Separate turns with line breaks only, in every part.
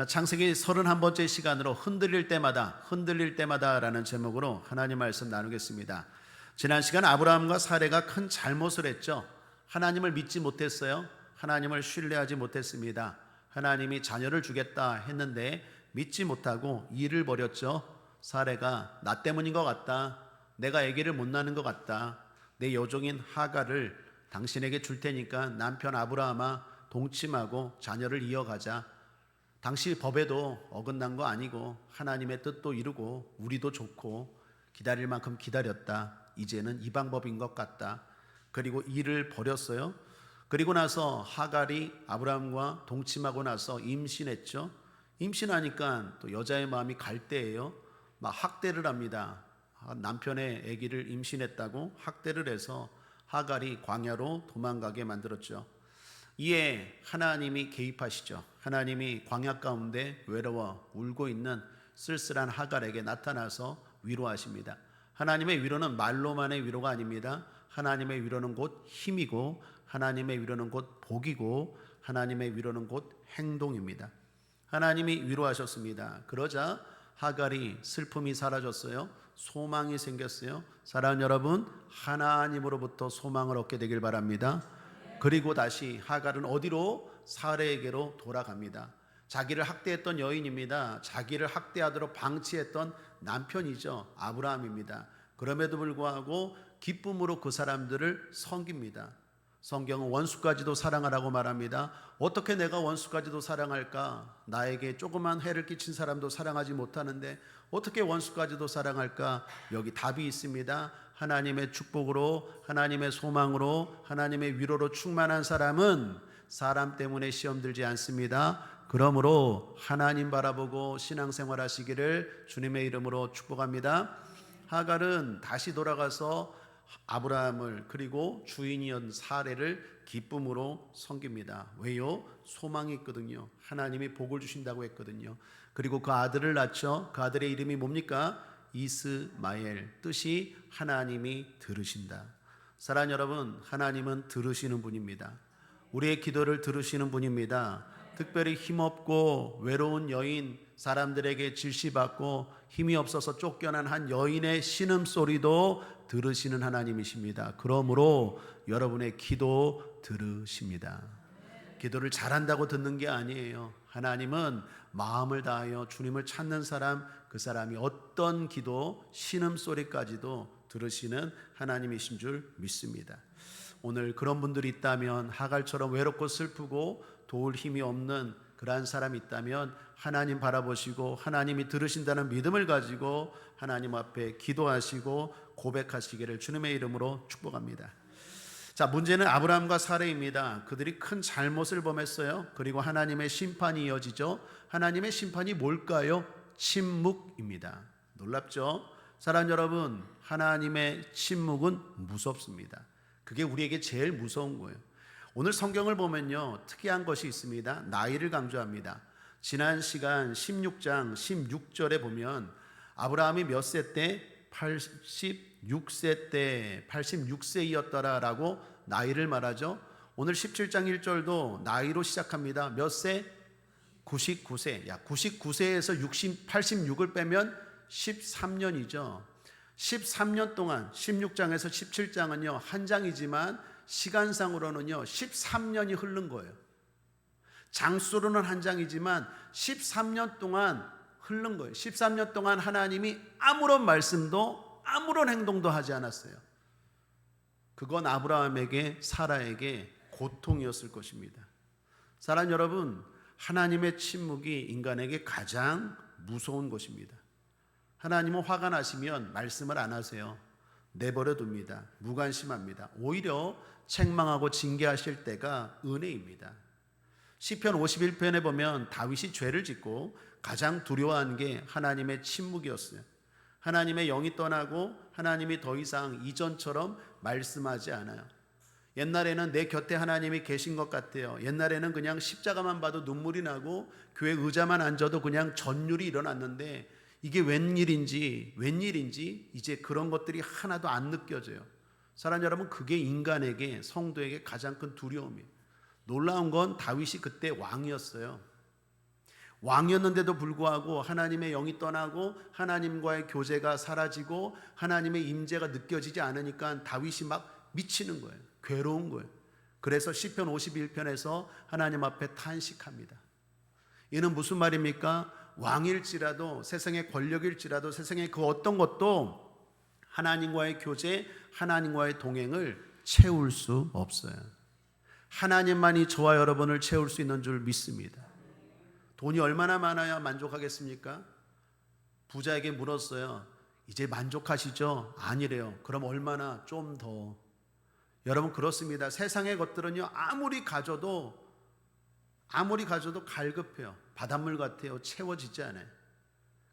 창세기 31번째 시간으로 흔들릴 때마다라는 제목으로 하나님 말씀 나누겠습니다. 지난 시간 아브라함과 사레가 큰 잘못을 했죠. 하나님을 믿지 못했어요. 하나님을 신뢰하지 못했습니다. 하나님이 자녀를 주겠다 했는데 믿지 못하고 일을 벌였죠. 사레가 나 때문인 것 같다. 내가 아기를 못 낳는 것 같다. 내 여종인 하갈을 당신에게 줄 테니까 남편 아브라함아 동침하고 자녀를 이어가자. 당시 법에도 어긋난 거 아니고 하나님의 뜻도 이루고 우리도 좋고 기다릴 만큼 기다렸다. 이제는 이 방법인 것 같다. 그리고 일을 벌였어요. 그리고 나서 하갈이 아브라함과 동침하고 나서 임신했죠. 임신하니까 또 여자의 마음이 갈 때예요. 막 학대를 합니다. 남편의 아기를 임신했다고 학대를 해서 하갈이 광야로 도망가게 만들었죠. 이에 하나님이 개입하시죠. 하나님이 광야 가운데 외로워 울고 있는 쓸쓸한 하갈에게 나타나서 위로하십니다. 하나님의 위로는 말로만의 위로가 아닙니다. 하나님의 위로는 곧 힘이고 하나님의 위로는 곧 복이고 하나님의 위로는 곧 행동입니다. 하나님이 위로하셨습니다. 그러자 하갈이 슬픔이 사라졌어요. 소망이 생겼어요. 사랑하는 여러분, 하나님으로부터 소망을 얻게 되길 바랍니다. 그리고 다시 하갈은 어디로? 사레에게로 돌아갑니다. 자기를 학대했던 여인입니다. 자기를 학대하도록 방치했던 남편이죠. 아브라함입니다. 그럼에도 불구하고 기쁨으로 그 사람들을 섬깁니다. 성경은 원수까지도 사랑하라고 말합니다. 어떻게 내가 원수까지도 사랑할까? 나에게 조그만 해를 끼친 사람도 사랑하지 못하는데 어떻게 원수까지도 사랑할까? 여기 답이 있습니다. 하나님의 축복으로, 하나님의 소망으로, 하나님의 위로로 충만한 사람은 사람 때문에 시험 들지 않습니다. 그러므로 하나님 바라보고 신앙생활 하시기를 주님의 이름으로 축복합니다. 하갈은 다시 돌아가서 아브라함을 그리고 주인이었던 사레를 기쁨으로 섬깁니다. 왜요? 소망이 있거든요. 하나님이 복을 주신다고 했거든요. 그리고 그 아들을 낳죠. 그 아들의 이름이 뭡니까? 이스마엘, 뜻이 하나님이 들으신다. 사랑하는 여러분, 하나님은 들으시는 분입니다. 우리의 기도를 들으시는 분입니다. 특별히 힘없고 외로운 여인, 사람들에게 질시받고 힘이 없어서 쫓겨난 한 여인의 신음소리도 들으시는 하나님이십니다. 그러므로 여러분의 기도 들으십니다. 기도를 잘한다고 듣는 게 아니에요. 하나님은 마음을 다하여 주님을 찾는 사람, 그 사람이 어떤 기도, 신음소리까지도 들으시는 하나님이신 줄 믿습니다. 오늘 그런 분들이 있다면, 하갈처럼 외롭고 슬프고 도울 힘이 없는 그러한 사람이 있다면 하나님 바라보시고 하나님이 들으신다는 믿음을 가지고 하나님 앞에 기도하시고 고백하시기를 주님의 이름으로 축복합니다. 자, 문제는 아브라함과 사레입니다. 그들이 큰 잘못을 범했어요. 그리고 하나님의 심판이 이어지죠. 하나님의 심판이 뭘까요? 침묵입니다. 놀랍죠? 사랑하는 여러분, 하나님의 침묵은 무섭습니다. 그게 우리에게 제일 무서운 거예요. 오늘 성경을 보면요, 특이한 것이 있습니다. 나이를 강조합니다. 지난 시간 16장 16절에 보면 아브라함이 몇 세 때? 86세 때 86세이었더라라고 나이를 말하죠. 오늘 17장 1절도 나이로 시작합니다. 몇 세? 99세. 99세에서 86을 빼면 13년이죠. 13년 동안 16장에서 17장은요 한 장이지만 시간상으로는요 13년이 흐른 거예요. 장수로는 한 장이지만 13년 동안 흐른 거예요. 13년 동안 하나님이 아무런 말씀도 아무런 행동도 하지 않았어요. 그건 아브라함에게 사라에게 고통이었을 것입니다. 사랑하는 여러분, 하나님의 침묵이 인간에게 가장 무서운 것입니다. 하나님은 화가 나시면 말씀을 안 하세요. 내버려 둡니다. 무관심합니다. 오히려 책망하고 징계하실 때가 은혜입니다. 시편 51편에 보면 다윗이 죄를 짓고 가장 두려워한 게 하나님의 침묵이었어요. 하나님의 영이 떠나고 하나님이 더 이상 이전처럼 말씀하지 않아요. 옛날에는 내 곁에 하나님이 계신 것 같아요. 옛날에는 그냥 십자가만 봐도 눈물이 나고 교회 의자만 앉아도 그냥 전율이 일어났는데 이게 웬일인지 이제 그런 것들이 하나도 안 느껴져요. 사랑하는 여러분, 그게 인간에게, 성도에게 가장 큰 두려움이에요. 놀라운 건 다윗이 그때 왕이었어요. 왕이었는데도 불구하고 하나님의 영이 떠나고 하나님과의 교제가 사라지고 하나님의 임재가 느껴지지 않으니까 다윗이 막 미치는 거예요. 괴로운 거예요. 그래서 시편 51편에서 하나님 앞에 탄식합니다. 이는 무슨 말입니까? 왕일지라도, 세상의 권력일지라도, 세상의 그 어떤 것도 하나님과의 교제, 하나님과의 동행을 채울 수 없어요. 하나님만이 저와 여러분을 채울 수 있는 줄 믿습니다. 돈이 얼마나 많아야 만족하겠습니까? 부자에게 물었어요. 이제 만족하시죠? 아니래요. 그럼 얼마나 좀 더. 여러분 그렇습니다. 세상의 것들은요 아무리 가져도 갈급해요. 바닷물 같아요. 채워지지 않아요.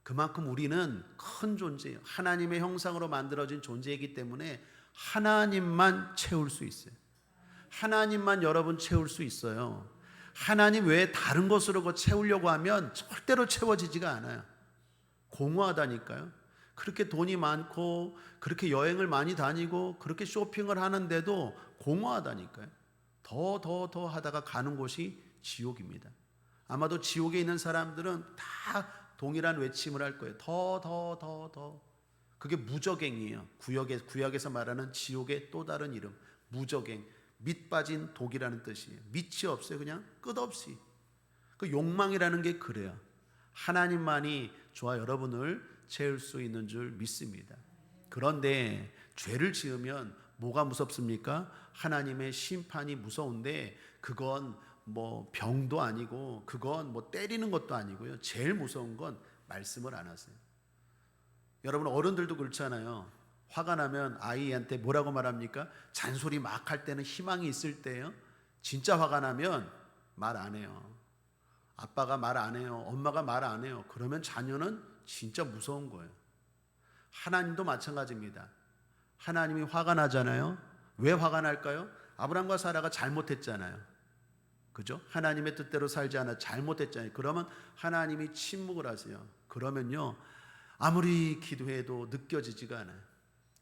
그만큼 우리는 큰 존재예요. 하나님의 형상으로 만들어진 존재이기 때문에 하나님만 채울 수 있어요. 하나님만 여러분 채울 수 있어요. 하나님 외에 다른 것으로 채우려고 하면 절대로 채워지지가 않아요. 공허하다니까요. 그렇게 돈이 많고 그렇게 여행을 많이 다니고 그렇게 쇼핑을 하는데도 공허하다니까요. 더 하다가 가는 곳이 지옥입니다. 아마도 지옥에 있는 사람들은 다 동일한 외침을 할 거예요. 더. 그게 무적행이에요. 구약에서 말하는 지옥의 또 다른 이름, 무적행. 밑 빠진 독이라는 뜻이에요. 밑이 없어요. 그냥 끝없이. 그 욕망이라는 게 그래요. 하나님만이 저와 여러분을 채울 수 있는 줄 믿습니다. 그런데 죄를 지으면 뭐가 무섭습니까? 하나님의 심판이 무서운데 그건 뭐 병도 아니고 그건 뭐 때리는 것도 아니고요. 제일 무서운 건 말씀을 안 하세요. 여러분 어른들도 그렇잖아요. 화가 나면 아이한테 뭐라고 말합니까? 잔소리 막 할 때는 희망이 있을 때예요. 진짜 화가 나면 말 안 해요. 아빠가 말 안 해요. 엄마가 말 안 해요. 그러면 자녀는 진짜 무서운 거예요. 하나님도 마찬가지입니다. 하나님이 화가 나잖아요. 왜 화가 날까요? 아브라함과 사라가 잘못했잖아요. 그죠? 하나님의 뜻대로 살지 않아 잘못했잖아요. 그러면 하나님이 침묵을 하세요. 그러면요 아무리 기도해도 느껴지지가 않아요.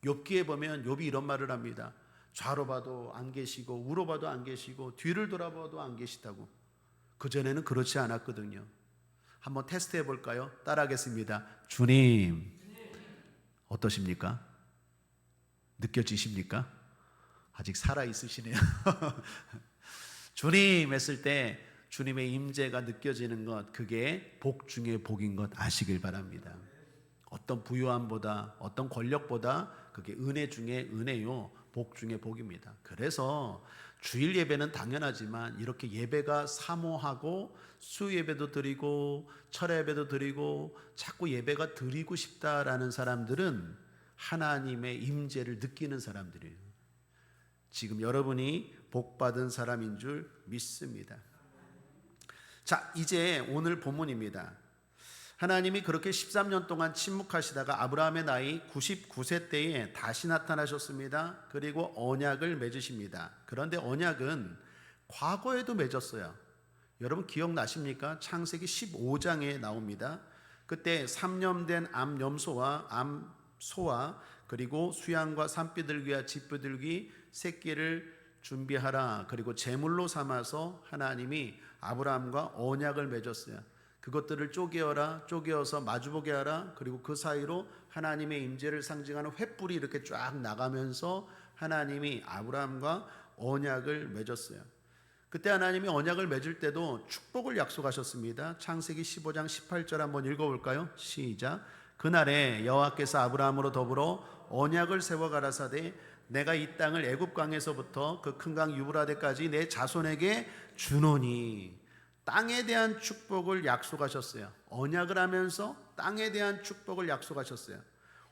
욥기에 보면 욥이 이런 말을 합니다. 좌로 봐도 안 계시고 우로 봐도 안 계시고 뒤를 돌아봐도 안 계시다고. 그전에는 그렇지 않았거든요. 한번 테스트 해볼까요? 따라하겠습니다. 주님 어떠십니까? 느껴지십니까? 아직 살아있으시네요. 주님 했을 때 주님의 임재가 느껴지는 것, 그게 복 중에 복인 것 아시길 바랍니다. 어떤 부유함보다 어떤 권력보다 그게 은혜 중에 은혜요, 복 중에 복입니다. 그래서 주일 예배는 당연하지만 이렇게 예배가 사모하고 수 예배도 드리고 철야 예배도 드리고 자꾸 예배가 드리고 싶다라는 사람들은 하나님의 임재를 느끼는 사람들이에요. 지금 여러분이 복받은 사람인 줄 믿습니다. 자, 이제 오늘 본문입니다. 하나님이 그렇게 13년 동안 침묵하시다가 아브라함의 나이 99세 때에 다시 나타나셨습니다. 그리고 언약을 맺으십니다. 그런데 언약은 과거에도 맺었어요. 여러분 기억나십니까? 창세기 15장에 나옵니다. 그때 3년 암염소와 암소와 그리고 수양과 산비둘기와 짚비둘기 새끼를 준비하라. 그리고 제물로 삼아서 하나님이 아브라함과 언약을 맺었어요. 그것들을 쪼개어서 마주보게 하라. 그리고 그 사이로 하나님의 임재를 상징하는 횃불이 이렇게 쫙 나가면서 하나님이 아브라함과 언약을 맺었어요. 그때 하나님이 언약을 맺을 때도 축복을 약속하셨습니다. 창세기 15장 18절 한번 읽어볼까요? 시작. 그날에 여호와께서 아브라함으로 더불어 언약을 세워 가라사대 내가 이 땅을 애굽 강에서부터 그 큰 강 유브라데까지 내 자손에게 주노니. 땅에 대한 축복을 약속하셨어요. 언약을 하면서 땅에 대한 축복을 약속하셨어요.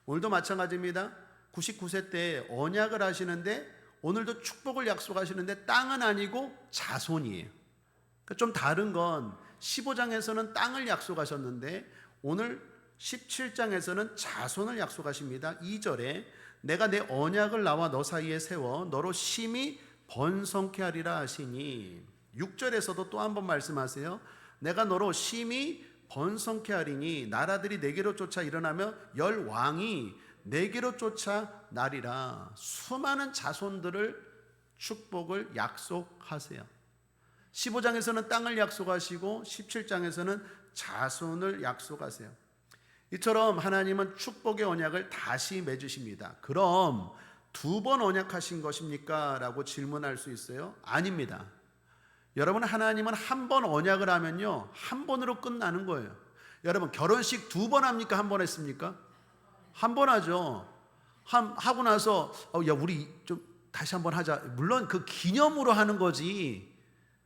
오늘도 마찬가지입니다. 99세 때 언약을 하시는데 오늘도 축복을 약속하시는데 땅은 아니고 자손이에요. 그러니까 좀 다른 건 15장에서는 땅을 약속하셨는데 오늘 17장에서는 자손을 약속하십니다. 2절에 내가 내 언약을 나와 너 사이에 세워 너로 심히 번성케 하리라 하시니. 6절에서도 또 한 번 말씀하세요. 내가 너로 심히 번성케 하리니 나라들이 내게로 쫓아 일어나며 열 왕이 내게로 쫓아 나리라. 수많은 자손들을 축복을 약속하세요. 15장에서는 땅을 약속하시고 17장에서는 자손을 약속하세요. 이처럼 하나님은 축복의 언약을 다시 맺으십니다. 그럼 2번 언약하신 것입니까? 라고 질문할 수 있어요. 아닙니다. 여러분, 하나님은 한 번 언약을 하면요, 한 번으로 끝나는 거예요. 여러분, 결혼식 2번 합니까? 한 번 했습니까? 한 번 하죠. 하고 나서 야, 우리 좀 다시 한번 하자. 물론 그 기념으로 하는 거지,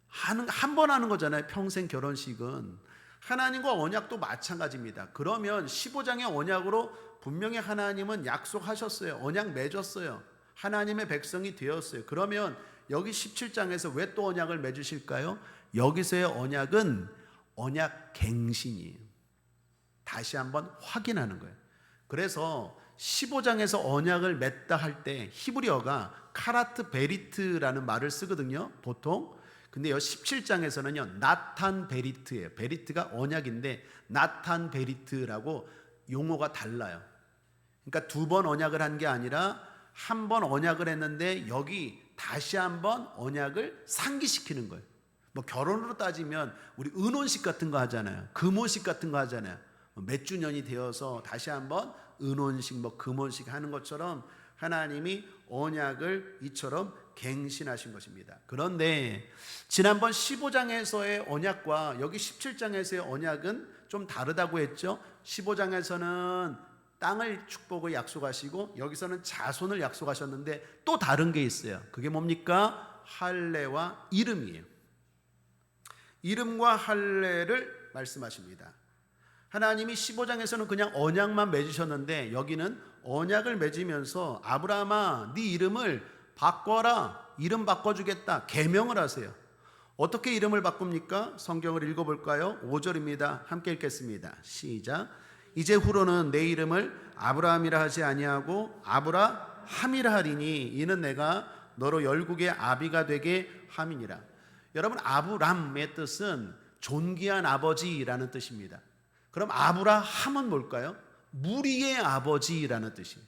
한 번 하는 거잖아요. 평생 결혼식은. 하나님과 언약도 마찬가지입니다. 그러면 15장의 언약으로 분명히 하나님은 약속하셨어요. 언약 맺었어요. 하나님의 백성이 되었어요. 그러면 여기 17장에서 왜 또 언약을 맺으실까요? 여기서의 언약은 언약 갱신이에요. 다시 한번 확인하는 거예요. 그래서 15장에서 언약을 맺다 할 때 히브리어가 카라트 베리트라는 말을 쓰거든요, 보통. 근데 이 17장에서는요, 나탄 베리트예요. 베리트가 언약인데 나탄 베리트라고 용어가 달라요. 그러니까 2번 언약을 한 게 아니라 한 번 언약을 했는데 여기 다시 한번 언약을 상기시키는 거예요. 뭐 결혼으로 따지면 우리 은혼식 같은 거 하잖아요. 금혼식 같은 거 하잖아요. 몇 주년이 되어서 다시 한번 은혼식, 뭐 금혼식 하는 것처럼 하나님이 언약을 이처럼 갱신하신 것입니다. 그런데 지난번 15장에서의 언약과 여기 17장에서의 언약은 좀 다르다고 했죠. 15장에서는 땅을 축복을 약속하시고 여기서는 자손을 약속하셨는데 또 다른 게 있어요. 그게 뭡니까? 할례와 이름이에요. 이름과 할례를 말씀하십니다. 하나님이 15장에서는 그냥 언약만 맺으셨는데 여기는 언약을 맺으면서 아브라함아, 네 이름을 바꿔라. 이름 바꿔주겠다. 계명을 하세요. 어떻게 이름을 바꿉니까? 성경을 읽어볼까요? 5절입니다. 함께 읽겠습니다. 시작. 이제 후로는 내 이름을 아브라함이라 하지 아니하고 아브라함이라 하리니 이는 내가 너로 열국의 아비가 되게 함이니라. 여러분, 아브람의 뜻은 존귀한 아버지라는 뜻입니다. 그럼 아브라함은 뭘까요? 무리의 아버지라는 뜻이에요.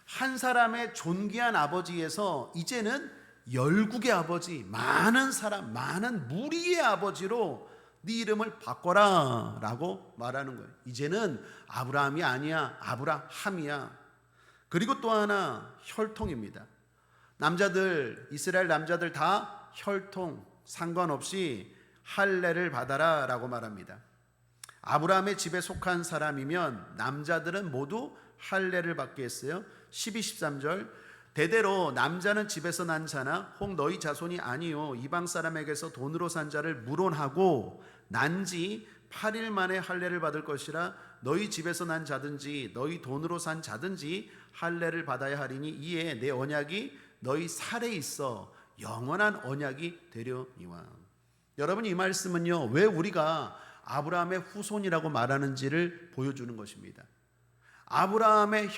한 사람의 존귀한 아버지에서 이제는 열국의 아버지, 많은 사람, 많은 무리의 아버지로 네 이름을 바꿔라 라고 말하는 거예요. 이제는 아브라함이 아니야, 아브라함이야. 그리고 또 하나, 혈통입니다. 남자들, 이스라엘 남자들 다 혈통 상관없이 할례를 받아라 라고 말합니다. 아브라함의 집에 속한 사람이면 남자들은 모두 할례를 받게 했어요. 12, 13절. 대대로 남자는 집에서 난 자나 혹 너희 자손이 아니요 이방 사람에게서 돈으로 산 자를 물혼하고 난 지 8일 만에 할례를 받을 것이라. 너희 집에서 난 자든지 너희 돈으로 산 자든지 할례를 받아야 하리니 이에 내 언약이 너희 살에 있어 영원한 언약이 되려니와. 여러분, 이 말씀은요, 왜 우리가 아브라함의 후손이라고 말하는지를 보여주는 것입니다. 아브라함의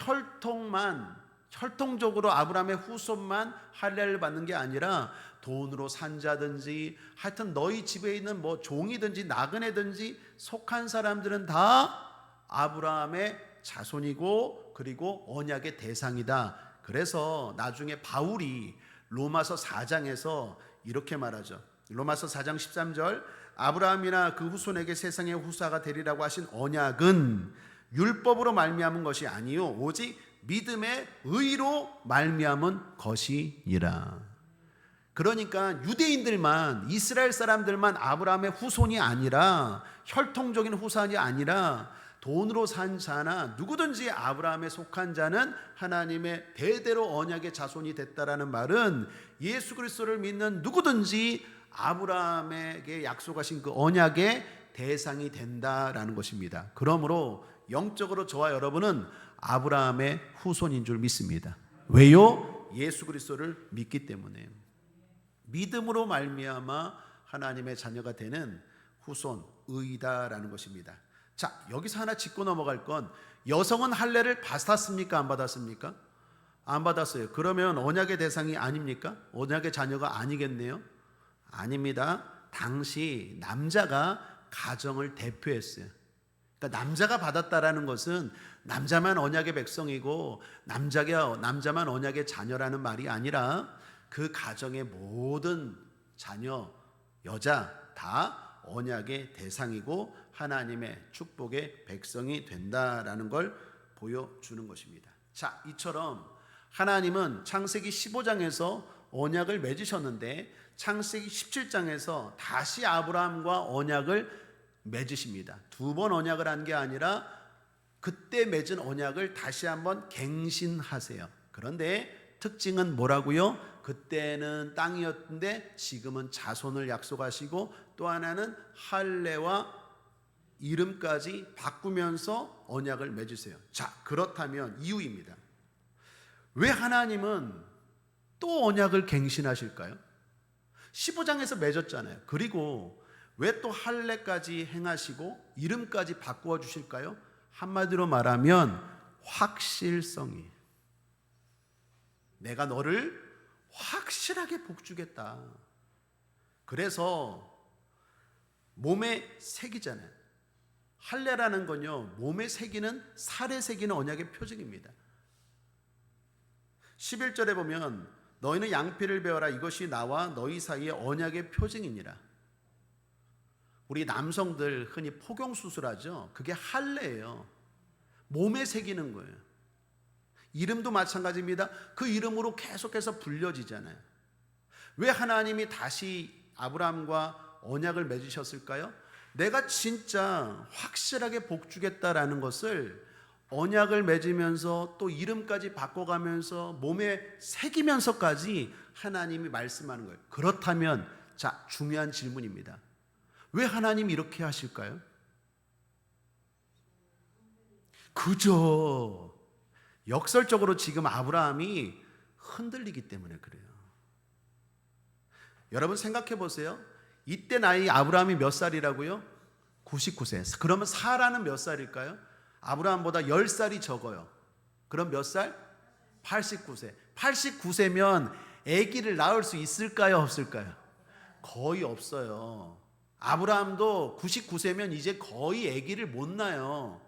혈통적으로 아브라함의 후손만 할례를 받는 게 아니라 돈으로 산 자든지 하여튼 너희 집에 있는 뭐 종이든지 나그네든지 속한 사람들은 다 아브라함의 자손이고 그리고 언약의 대상이다. 그래서 나중에 바울이 로마서 4장에서 이렇게 말하죠. 로마서 4장 13절. 아브라함이나 그 후손에게 세상의 후사가 되리라고 하신 언약은 율법으로 말미암은 것이 아니요 오직 믿음의 의로 말미암은 것이니라. 그러니까 유대인들만, 이스라엘 사람들만 아브라함의 후손이 아니라, 혈통적인 후손이 아니라 돈으로 산 자나 누구든지 아브라함에 속한 자는 하나님의 대대로 언약의 자손이 됐다라는 말은 예수 그리스도를 믿는 누구든지 아브라함에게 약속하신 그 언약의 대상이 된다라는 것입니다. 그러므로 영적으로 저와 여러분은 아브라함의 후손인 줄 믿습니다. 왜요? 예수 그리스도를 믿기 때문에. 믿음으로 말미암아 하나님의 자녀가 되는 후손, 의다라는 것입니다. 자, 여기서 하나 짚고 넘어갈 건, 여성은 할례를 받았습니까? 안 받았습니까? 안 받았어요. 그러면 언약의 대상이 아닙니까? 언약의 자녀가 아니겠네요? 아닙니다. 당시 남자가 가정을 대표했어요. 그러니까 남자가 받았다라는 것은 남자만 언약의 백성이고 남자만 언약의 자녀라는 말이 아니라 그 가정의 모든 자녀, 여자 다 언약의 대상이고 하나님의 축복의 백성이 된다라는 걸 보여주는 것입니다. 자, 이처럼 하나님은 창세기 15장에서 언약을 맺으셨는데 창세기 17장에서 다시 아브라함과 언약을 맺으십니다. 두 번 언약을 한 게 아니라 그때 맺은 언약을 다시 한번 갱신하세요. 그런데 특징은 뭐라고요? 그때는 땅이었는데 지금은 자손을 약속하시고 또 하나는 할례와 이름까지 바꾸면서 언약을 맺으세요. 자, 그렇다면 이유입니다. 왜 하나님은 또 언약을 갱신하실까요? 15장에서 맺었잖아요. 그리고 왜 또 할례까지 행하시고 이름까지 바꾸어 주실까요? 한마디로 말하면 확실성이, 내가 너를 확실하게 복주겠다. 그래서 몸에 새기잖아요. 할례라는 건요, 몸에 새기는, 살에 새기는 언약의 표징입니다. 11절에 보면 너희는 양피를 베어라, 이것이 나와 너희 사이의 언약의 표징이니라. 우리 남성들 흔히 포경수술하죠. 그게 할례예요. 몸에 새기는 거예요. 이름도 마찬가지입니다. 그 이름으로 계속해서 불려지잖아요. 왜 하나님이 다시 아브라함과 언약을 맺으셨을까요? 내가 진짜 확실하게 복주겠다라는 것을 언약을 맺으면서 또 이름까지 바꿔가면서 몸에 새기면서까지 하나님이 말씀하는 거예요. 그렇다면 자, 중요한 질문입니다. 왜 하나님이 이렇게 하실까요? 그죠. 역설적으로 지금 아브라함이 흔들리기 때문에 그래요. 여러분 생각해 보세요. 이때 나이 아브라함이 몇 살이라고요? 99세. 그러면 사라는 몇 살일까요? 아브라함보다 10살이 적어요. 그럼 몇 살? 89세. 89세면 아기를 낳을 수 있을까요? 없을까요? 거의 없어요. 아브라함도 99세면 이제 거의 아기를 못 낳아요.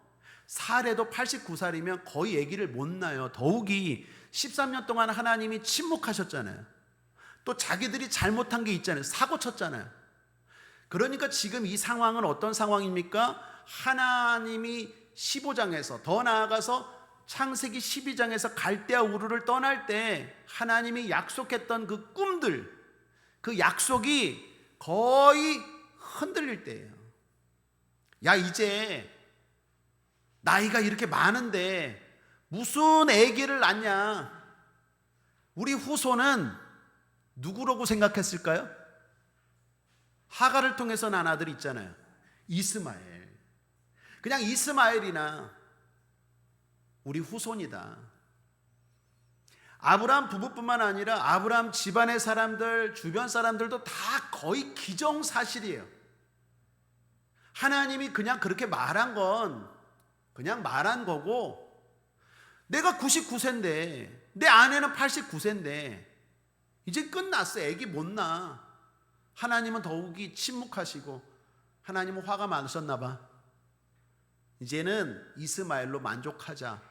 사례도 89살이면 거의 아기를 못 낳아요. 더욱이 13년 동안 하나님이 침묵하셨잖아요. 또 자기들이 잘못한 게 있잖아요. 사고 쳤잖아요. 그러니까 지금 이 상황은 어떤 상황입니까? 하나님이 15장에서 더 나아가서 창세기 12장에서 갈대아 우르를 떠날 때 하나님이 약속했던 그 꿈들, 그 약속이 거의 흔들릴 때예요. 야, 이제 나이가 이렇게 많은데 무슨 아기를 낳냐? 우리 후손은 누구라고 생각했을까요? 하갈을 통해서 난 아들 있잖아요. 이스마엘. 그냥 이스마엘이나 우리 후손이다. 아브라함 부부뿐만 아니라 아브라함 집안의 사람들, 주변 사람들도 다 거의 기정사실이에요. 하나님이 그냥 그렇게 말한 건 그냥 말한 거고, 내가 99세인데 내 아내는 89세인데 이제 끝났어. 애기 못 낳아. 하나님은 더욱이 침묵하시고 하나님은 화가 많으셨나 봐. 이제는 이스마엘로 만족하자.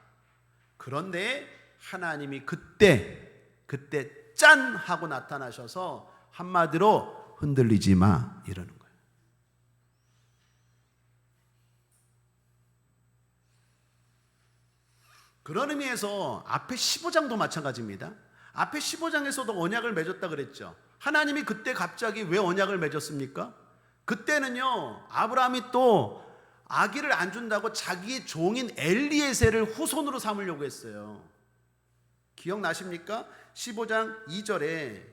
그런데 하나님이 그때 짠 하고 나타나셔서 한마디로 흔들리지 마 이러는 거예요. 그런 의미에서 앞에 15장도 마찬가지입니다. 앞에 15장에서도 언약을 맺었다 그랬죠. 하나님이 그때 갑자기 왜 언약을 맺었습니까? 그때는요, 아브라함이 또 아기를 안 준다고 자기의 종인 엘리에셀을 후손으로 삼으려고 했어요. 기억나십니까? 15장 2절에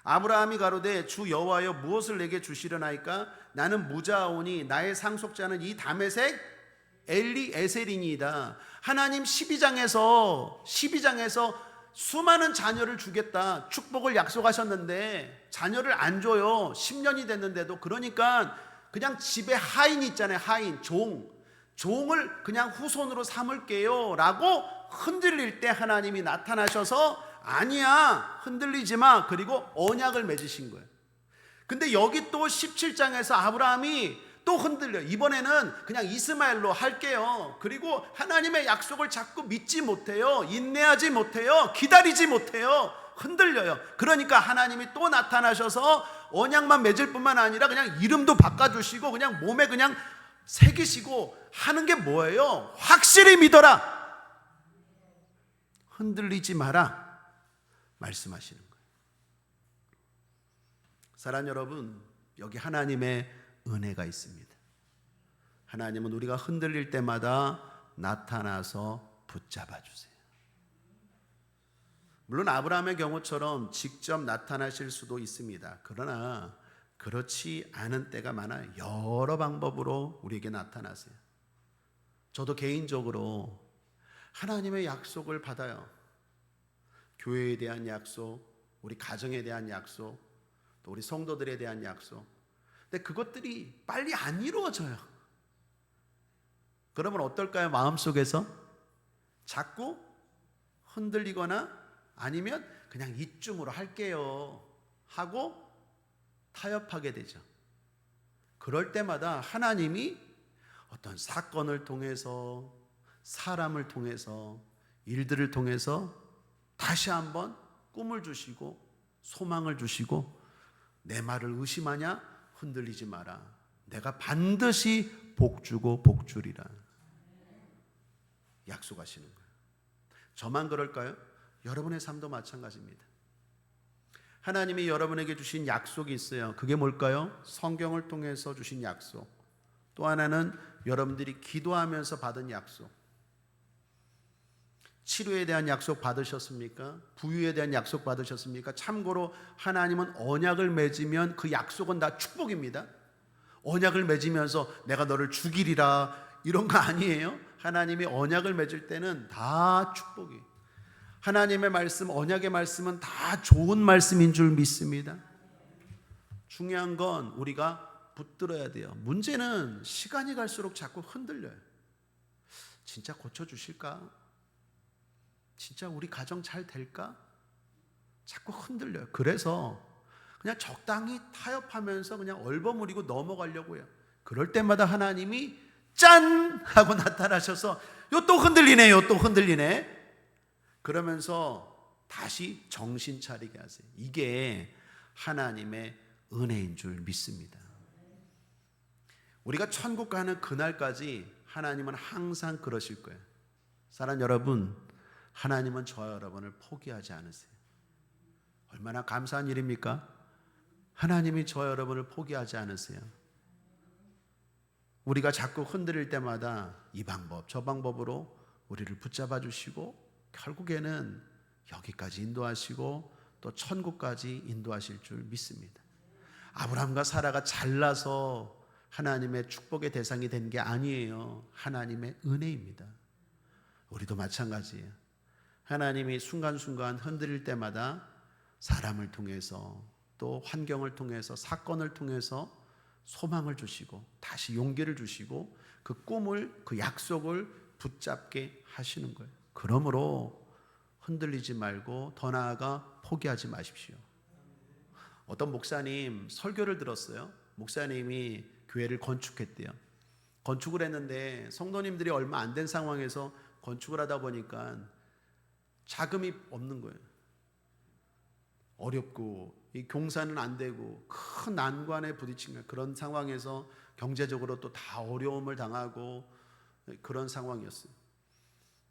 아브라함이 가로되 주 여호와여 무엇을 내게 주시려나이까? 나는 무자오니 나의 상속자는 이 다메섹 엘리에셀이니이다. 하나님 12장에서 수많은 자녀를 주겠다 축복을 약속하셨는데 자녀를 안 줘요. 10년이 됐는데도. 그러니까 그냥 집에 하인이 있잖아요. 하인, 종을 그냥 후손으로 삼을게요 라고 흔들릴 때 하나님이 나타나셔서 아니야, 흔들리지 마. 그리고 언약을 맺으신 거예요. 근데 여기 또 17장에서 아브라함이 또 흔들려요. 이번에는 그냥 이스마엘로 할게요. 그리고 하나님의 약속을 자꾸 믿지 못해요. 인내하지 못해요. 기다리지 못해요. 흔들려요. 그러니까 하나님이 또 나타나셔서 언약만 맺을 뿐만 아니라 그냥 이름도 바꿔주시고 그냥 몸에 그냥 새기시고 하는 게 뭐예요? 확실히 믿어라, 흔들리지 마라 말씀하시는 거예요. 사랑하는 여러분, 여기 하나님의 은혜가 있습니다. 하나님은 우리가 흔들릴 때마다 나타나서 붙잡아 주세요. 물론 아브라함의 경우처럼 직접 나타나실 수도 있습니다. 그러나 그렇지 않은 때가 많아요. 여러 방법으로 우리에게 나타나세요. 저도 개인적으로 하나님의 약속을 받아요. 교회에 대한 약속, 우리 가정에 대한 약속, 또 우리 성도들에 대한 약속. 근데 그것들이 빨리 안 이루어져요. 그러면 어떨까요? 마음속에서 자꾸 흔들리거나 아니면 그냥 이쯤으로 할게요 하고 타협하게 되죠. 그럴 때마다 하나님이 어떤 사건을 통해서, 사람을 통해서, 일들을 통해서 다시 한번 꿈을 주시고 소망을 주시고, 내 말을 의심하냐? 흔들리지 마라. 내가 반드시 복주고 복주리라 약속하시는 거예요. 저만 그럴까요? 여러분의 삶도 마찬가지입니다. 하나님이 여러분에게 주신 약속이 있어요. 그게 뭘까요? 성경을 통해서 주신 약속. 또 하나는 여러분들이 기도하면서 받은 약속. 치료에 대한 약속 받으셨습니까? 부유에 대한 약속 받으셨습니까? 참고로 하나님은 언약을 맺으면 그 약속은 다 축복입니다. 언약을 맺으면서 내가 너를 죽이리라 이런 거 아니에요. 하나님이 언약을 맺을 때는 다 축복이에요. 하나님의 말씀, 언약의 말씀은 다 좋은 말씀인 줄 믿습니다. 중요한 건 우리가 붙들어야 돼요. 문제는 시간이 갈수록 자꾸 흔들려요. 진짜 고쳐주실까? 진짜 우리 가정 잘 될까? 자꾸 흔들려요. 그래서 그냥 적당히 타협하면서 그냥 얼버무리고 넘어가려고 해요. 그럴 때마다 하나님이 짠! 하고 나타나셔서 요 또 흔들리네, 요 또 흔들리네. 그러면서 다시 정신 차리게 하세요. 이게 하나님의 은혜인 줄 믿습니다. 우리가 천국 가는 그날까지 하나님은 항상 그러실 거예요. 사랑하는 여러분, 하나님은 저와 여러분을 포기하지 않으세요. 얼마나 감사한 일입니까? 하나님이 저와 여러분을 포기하지 않으세요. 우리가 자꾸 흔들릴 때마다 이 방법 저 방법으로 우리를 붙잡아 주시고 결국에는 여기까지 인도하시고 또 천국까지 인도하실 줄 믿습니다. 아브라함과 사라가 잘나서 하나님의 축복의 대상이 된 게 아니에요. 하나님의 은혜입니다. 우리도 마찬가지예요. 하나님이 순간순간 흔들릴 때마다 사람을 통해서 또 환경을 통해서 사건을 통해서 소망을 주시고 다시 용기를 주시고 그 꿈을, 그 약속을 붙잡게 하시는 거예요. 그러므로 흔들리지 말고 더 나아가 포기하지 마십시오. 어떤 목사님 설교를 들었어요. 목사님이 교회를 건축했대요. 건축을 했는데 성도님들이 얼마 안 된 상황에서 건축을 하다 보니까 자금이 없는 거예요. 어렵고 이 공사는 안 되고 큰 난관에 부딪힌 그런 상황에서 경제적으로 또 다 어려움을 당하고 그런 상황이었어요.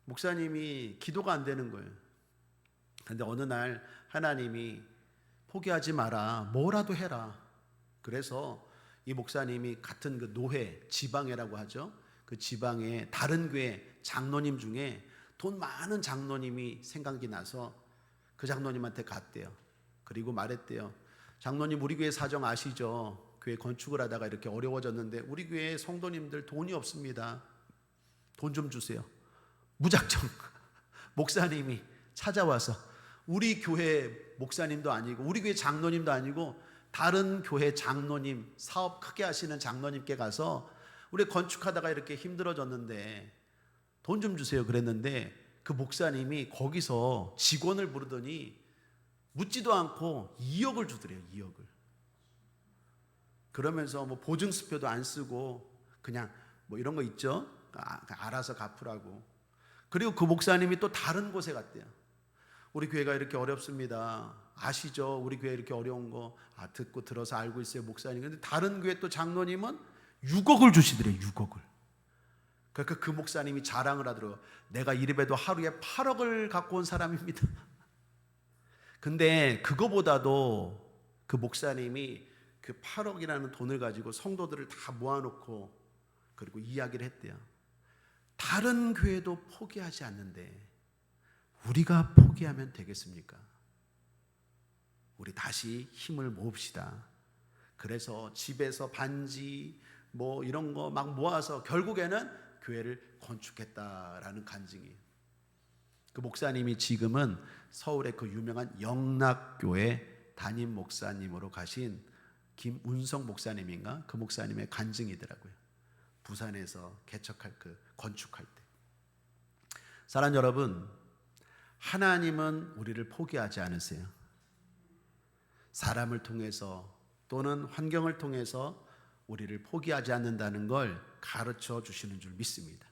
목사님이 기도가 안 되는 거예요. 그런데 어느 날 하나님이 포기하지 마라, 뭐라도 해라. 그래서 이 목사님이 같은 그 노회, 지방회라고 하죠. 그 지방에 다른 교회 장로님 중에 돈 많은 장로님이 생각이 나서 그 장로님한테 갔대요. 그리고 말했대요. 장로님, 우리 교회 사정 아시죠? 교회 건축을 하다가 이렇게 어려워졌는데 우리 교회 성도님들 돈이 없습니다. 돈 좀 주세요. 무작정 목사님이 찾아와서 우리 교회 목사님도 아니고 우리 교회 장로님도 아니고 다른 교회 장로님, 사업 크게 하시는 장로님께 가서 우리 건축하다가 이렇게 힘들어졌는데 돈 좀 주세요 그랬는데 그 목사님이 거기서 직원을 부르더니 묻지도 않고 2억을 주더래요. 2억을. 그러면서 뭐 보증수표도 안 쓰고 그냥 뭐 이런 거 있죠. 알아서 갚으라고. 그리고 그 목사님이 또 다른 곳에 갔대요. 우리 교회가 이렇게 어렵습니다. 아시죠? 우리 교회 이렇게 어려운 거 듣고 들어서 알고 있어요, 목사님. 근데 다른 교회 또 장로님은 6억을 주시더래요, 6억을. 그러니까 그 목사님이 자랑을 하더라고요. 내가 이래봬도 하루에 8억을 갖고 온 사람입니다. 근데 그거보다도 그 목사님이 그 8억이라는 돈을 가지고 성도들을 다 모아놓고 그리고 이야기를 했대요. 다른 교회도 포기하지 않는데 우리가 포기하면 되겠습니까? 우리 다시 힘을 모읍시다. 그래서 집에서 반지 뭐 이런 거 막 모아서 결국에는 교회를 건축했다라는 간증이에요. 그 목사님이 지금은 서울의 그 유명한 영락교회 담임 목사님으로 가신 김운성 목사님인가? 그 목사님의 간증이더라고요. 부산에서 개척할 건축할 때. 사랑하는 여러분, 하나님은 우리를 포기하지 않으세요. 사람을 통해서 또는 환경을 통해서 우리를 포기하지 않는다는 걸 가르쳐 주시는 줄 믿습니다.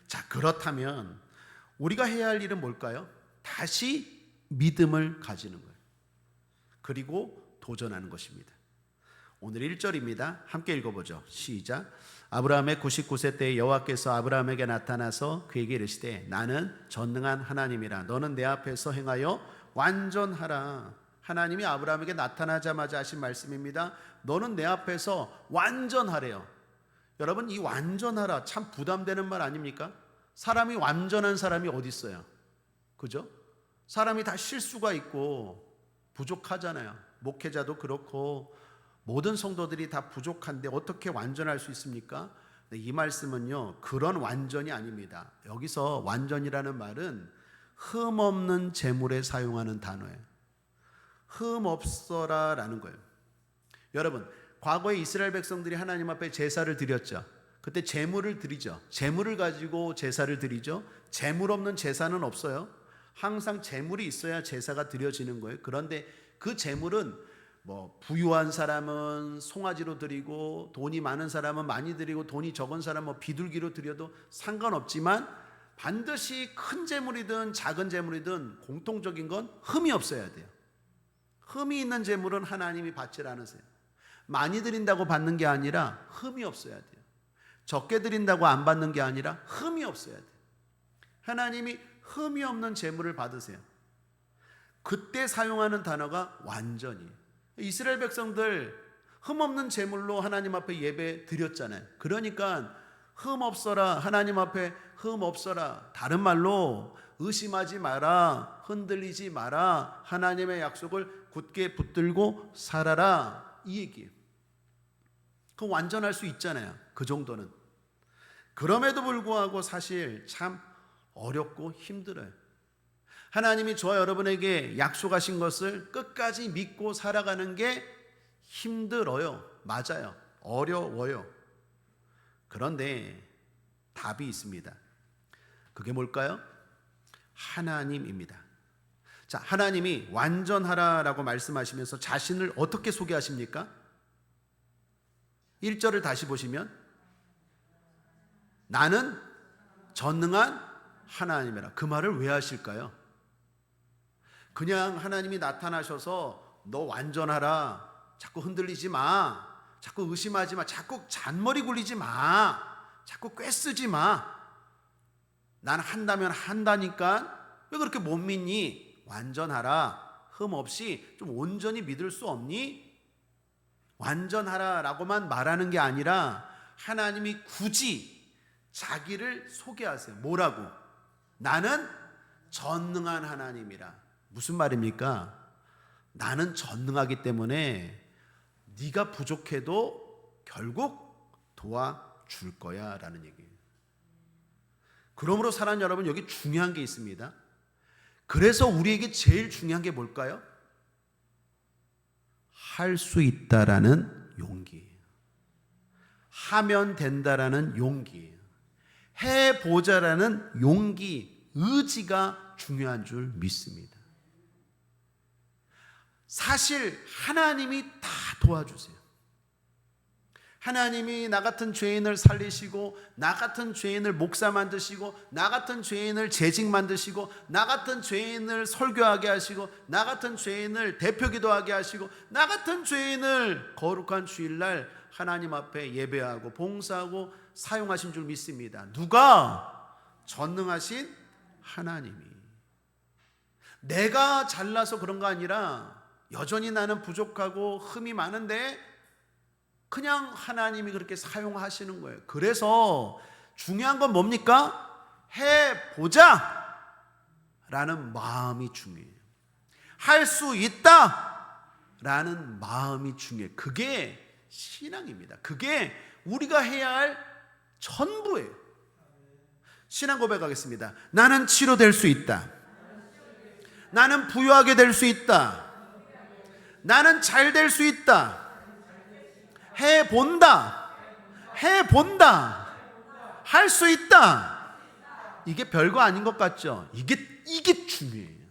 자, 그렇다면 우리가 해야 할 일은 뭘까요? 다시 믿음을 가지는 거예요. 그리고 도전하는 것입니다. 오늘 1절입니다. 함께 읽어보죠. 시작. 아브라함의 99세 때 여호와께서 아브라함에게 나타나서 그에게 이르시되 나는 전능한 하나님이라 너는 내 앞에서 행하여 완전하라. 하나님이 아브라함에게 나타나자마자 하신 말씀입니다. 너는 내 앞에서 완전하래요. 여러분, 이 완전하라 참 부담되는 말 아닙니까? 사람이 완전한 사람이 어디 있어요? 그죠? 사람이 다 실수가 있고 부족하잖아요. 목회자도 그렇고 모든 성도들이 다 부족한데 어떻게 완전할 수 있습니까? 이 말씀은요, 그런 완전이 아닙니다. 여기서 완전이라는 말은 흠 없는 제물에 사용하는 단어예요. 흠 없어라 라는 거예요. 여러분, 과거에 이스라엘 백성들이 하나님 앞에 제사를 드렸죠. 그때 제물을 드리죠. 제물을 가지고 제사를 드리죠. 제물 없는 제사는 없어요. 항상 제물이 있어야 제사가 드려지는 거예요. 그런데 그 제물은 뭐 부유한 사람은 송아지로 드리고 돈이 많은 사람은 많이 드리고 돈이 적은 사람은 뭐 비둘기로 드려도 상관없지만 반드시 큰 제물이든 작은 제물이든 공통적인 건 흠이 없어야 돼요. 흠이 있는 제물은 하나님이 받지 않으세요. 많이 드린다고 받는 게 아니라 흠이 없어야 돼요. 적게 드린다고 안 받는 게 아니라 흠이 없어야 돼요. 하나님이 흠이 없는 제물을 받으세요. 그때 사용하는 단어가 완전히. 이스라엘 백성들 흠 없는 제물로 하나님 앞에 예배 드렸잖아요. 그러니까 흠 없어라, 하나님 앞에 흠 없어라. 다른 말로 의심하지 마라, 흔들리지 마라, 하나님의 약속을 굳게 붙들고 살아라, 이 얘기예요. 그 완전할 수 있잖아요. 그 정도는. 그럼에도 불구하고 사실 참 어렵고 힘들어요. 하나님이 저와 여러분에게 약속하신 것을 끝까지 믿고 살아가는 게 힘들어요. 맞아요. 어려워요. 그런데 답이 있습니다. 그게 뭘까요? 하나님입니다. 자, 하나님이 완전하라라고 말씀하시면서 자신을 어떻게 소개하십니까? 1절을 다시 보시면 나는 전능한 하나님이라. 그 말을 왜 하실까요? 그냥 하나님이 나타나셔서 너 완전하라, 자꾸 흔들리지 마, 자꾸 의심하지 마, 자꾸 잔머리 굴리지 마, 자꾸 꿰쓰지 마, 난 한다면 한다니까 왜 그렇게 못 믿니? 완전하라, 흠 없이 좀 온전히 믿을 수 없니? 완전하라 라고만 말하는 게 아니라 하나님이 굳이 자기를 소개하세요. 뭐라고? 나는 전능한 하나님이라. 무슨 말입니까? 나는 전능하기 때문에 네가 부족해도 결국 도와줄 거야 라는 얘기예요. 그러므로 사랑하는 여러분, 여기 중요한 게 있습니다. 그래서 우리에게 제일 중요한 게 뭘까요? 할 수 있다라는 용기예요. 하면 된다라는 용기예요. 해보자라는 용기, 의지가 중요한 줄 믿습니다. 사실 하나님이 다 도와주세요. 하나님이 나 같은 죄인을 살리시고, 나 같은 죄인을 목사 만드시고, 나 같은 죄인을 재직 만드시고, 나 같은 죄인을 설교하게 하시고, 나 같은 죄인을 대표기도하게 하시고, 나 같은 죄인을 거룩한 주일날 하나님 앞에 예배하고 봉사하고 사용하신 줄 믿습니다. 누가? 전능하신 하나님이. 내가 잘나서 그런 거 아니라 여전히 나는 부족하고 흠이 많은데 그냥 하나님이 그렇게 사용하시는 거예요. 그래서 중요한 건 뭡니까? 해보자 라는 마음이 중요해요. 할 수 있다 라는 마음이 중요해요. 그게 신앙입니다. 그게 우리가 해야 할 전부예요. 신앙 고백하겠습니다. 나는 치료될 수 있다. 나는 부유하게 될 수 있다. 나는 잘 될 수 있다. 해본다. 해본다. 할 수 있다. 이게 별거 아닌 것 같죠? 이게 중요해요.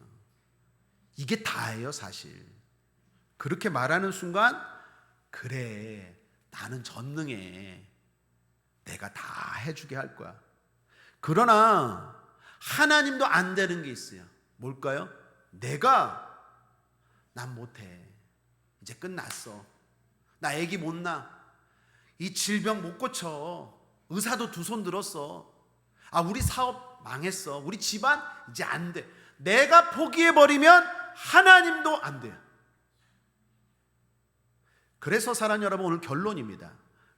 이게 다예요, 사실. 그렇게 말하는 순간, 그래, 나는 전능해. 내가 다 해주게 할 거야. 그러나 하나님도 안 되는 게 있어요. 뭘까요? 난 못해. 이제 끝났어. 나 애기 못 낳아. 이 질병 못 고쳐. 의사도 두 손 들었어. 우리 사업 망했어. 우리 집안 이제 안 돼. 내가 포기해버리면 하나님도 안 돼요. 그래서 사랑하는 여러분, 오늘 결론입니다.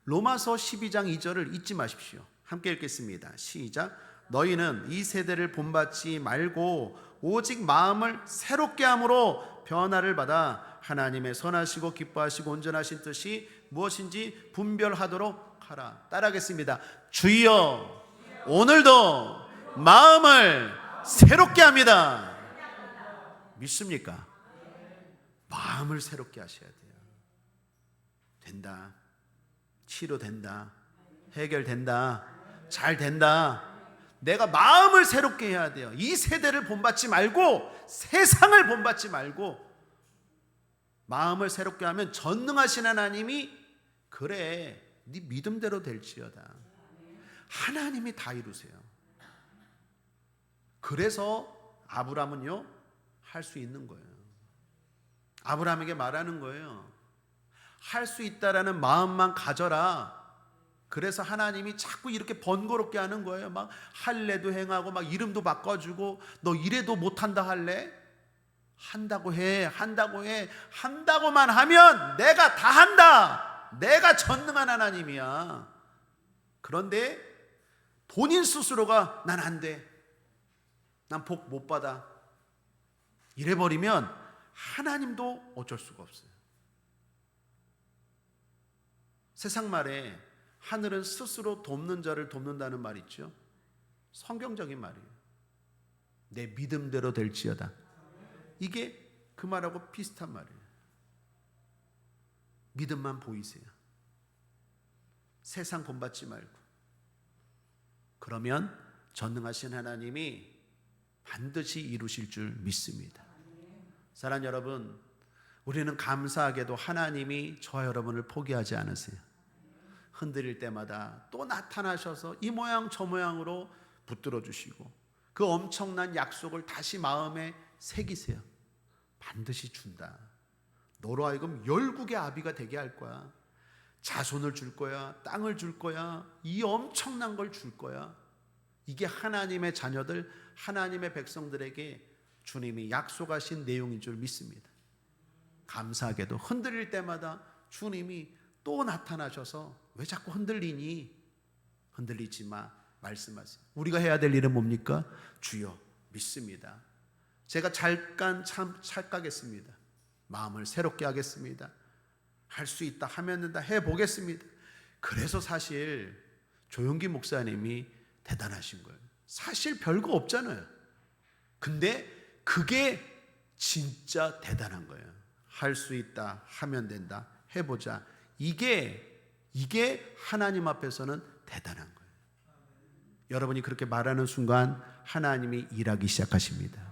로마서 12장 2절을 잊지 마십시오. 함께 읽겠습니다. 시작. 너희는 이 세대를 본받지 말고 오직 마음을 새롭게 함으로 변화를 받아 하나님의 선하시고 기뻐하시고 온전하신 뜻이 무엇인지 분별하도록 하라. 따라하겠습니다. 주여, 오늘도 마음을 새롭게 합니다. 믿습니까? 마음을 새롭게 하셔야 돼요. 된다. 치료된다. 해결된다. 잘 된다. 내가 마음을 새롭게 해야 돼요. 이 세대를 본받지 말고, 세상을 본받지 말고 마음을 새롭게 하면 전능하신 하나님이, 그래, 네 믿음대로 될지어다. 하나님이 다 이루세요. 그래서 아브라함은요, 할 수 있는 거예요. 아브라함에게 말하는 거예요. 할 수 있다라는 마음만 가져라. 그래서 하나님이 자꾸 이렇게 번거롭게 하는 거예요. 막 할례도 행하고 막 이름도 바꿔주고, 너 이래도 못한다 할래? 한다고 해. 한다고만 하면 내가 다 한다. 내가 전능한 하나님이야. 그런데 본인 스스로가 난 안 돼. 난 복 못 받아. 이래버리면 하나님도 어쩔 수가 없어요. 세상 말에 하늘은 스스로 돕는 자를 돕는다는 말 있죠. 성경적인 말이에요. 내 믿음대로 될지어다. 이게 그 말하고 비슷한 말이에요. 믿음만 보이세요. 세상 본받지 말고. 그러면 전능하신 하나님이 반드시 이루실 줄 믿습니다. 사랑하는 여러분, 우리는 감사하게도 하나님이 저와 여러분을 포기하지 않으세요. 흔들릴 때마다 또 나타나셔서 이 모양 저 모양으로 붙들어 주시고, 그 엄청난 약속을 다시 마음에 새기세요. 반드시 준다. 너로 하여금 열국의 아비가 되게 할 거야. 자손을 줄 거야. 땅을 줄 거야. 이 엄청난 걸 줄 거야. 이게 하나님의 자녀들, 하나님의 백성들에게 주님이 약속하신 내용인 줄 믿습니다. 감사하게도 흔들릴 때마다 주님이 또 나타나셔서 왜 자꾸 흔들리니? 흔들리지 마. 말씀하세요. 우리가 해야 될 일은 뭡니까? 주여, 믿습니다. 제가 잠깐 착각했습니다. 마음을 새롭게 하겠습니다. 할 수 있다 하면 된다. 해보겠습니다. 그래서 사실 조용기 목사님이 대단하신 거예요. 사실 별거 없잖아요. 근데 그게 진짜 대단한 거예요. 할 수 있다 하면 된다. 해보자. 이게 하나님 앞에서는 대단한 거예요. 여러분이 그렇게 말하는 순간 하나님이 일하기 시작하십니다.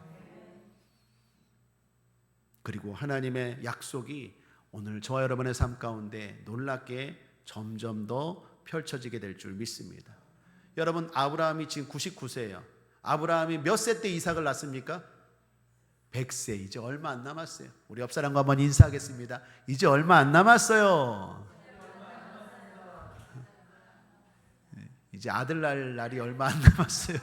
그리고 하나님의 약속이 오늘 저와 여러분의 삶 가운데 놀랍게 점점 더 펼쳐지게 될 줄 믿습니다. 여러분, 아브라함이 지금 99세예요. 아브라함이 몇 세 때 이삭을 낳습니까? 100세. 이제 얼마 안 남았어요. 우리 옆 사람과 한번 인사하겠습니다. 이제 얼마 안 남았어요. 이제 아들 낳을 날이 얼마 안 남았어요.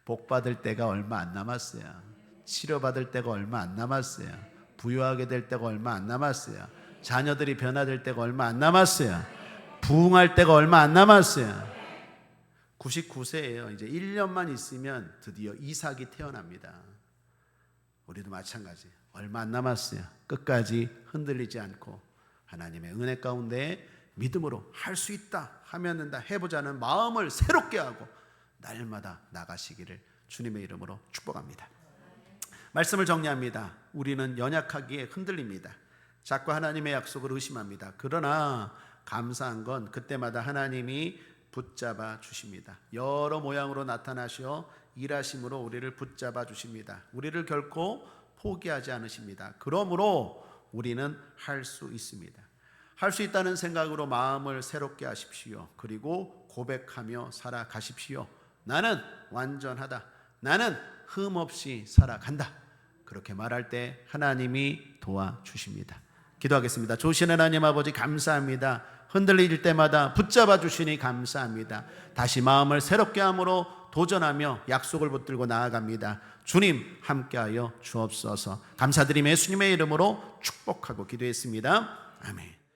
복 받을 때가 얼마 안 남았어요. 치료받을 때가 얼마 안 남았어요. 부유하게 될 때가 얼마 안 남았어요. 자녀들이 변화될 때가 얼마 안 남았어요. 부흥할 때가 얼마 안 남았어요. 99세예요. 이제 1년만 있으면 드디어 이삭이 태어납니다. 우리도 마찬가지예요. 얼마 안 남았어요. 끝까지 흔들리지 않고 하나님의 은혜 가운데 믿음으로 할 수 있다 하면 된다 해보자는 마음을 새롭게 하고 날마다 나가시기를 주님의 이름으로 축복합니다. 말씀을 정리합니다. 우리는 연약하기에 흔들립니다. 자꾸 하나님의 약속을 의심합니다. 그러나 감사한 건 그때마다 하나님이 붙잡아 주십니다. 여러 모양으로 나타나시어 일하심으로 우리를 붙잡아 주십니다. 우리를 결코 포기하지 않으십니다. 그러므로 우리는 할 수 있습니다. 할 수 있다는 생각으로 마음을 새롭게 하십시오. 그리고 고백하며 살아가십시오. 나는 완전하다. 나는 흠없이 살아간다. 그렇게 말할 때 하나님이 도와주십니다. 기도하겠습니다. 좋으신 하나님 아버지, 감사합니다. 흔들릴 때마다 붙잡아 주시니 감사합니다. 다시 마음을 새롭게 함으로 도전하며 약속을 붙들고 나아갑니다. 주님 함께하여 주옵소서. 감사드리며 예수님의 이름으로 축복하고 기도했습니다. 아멘.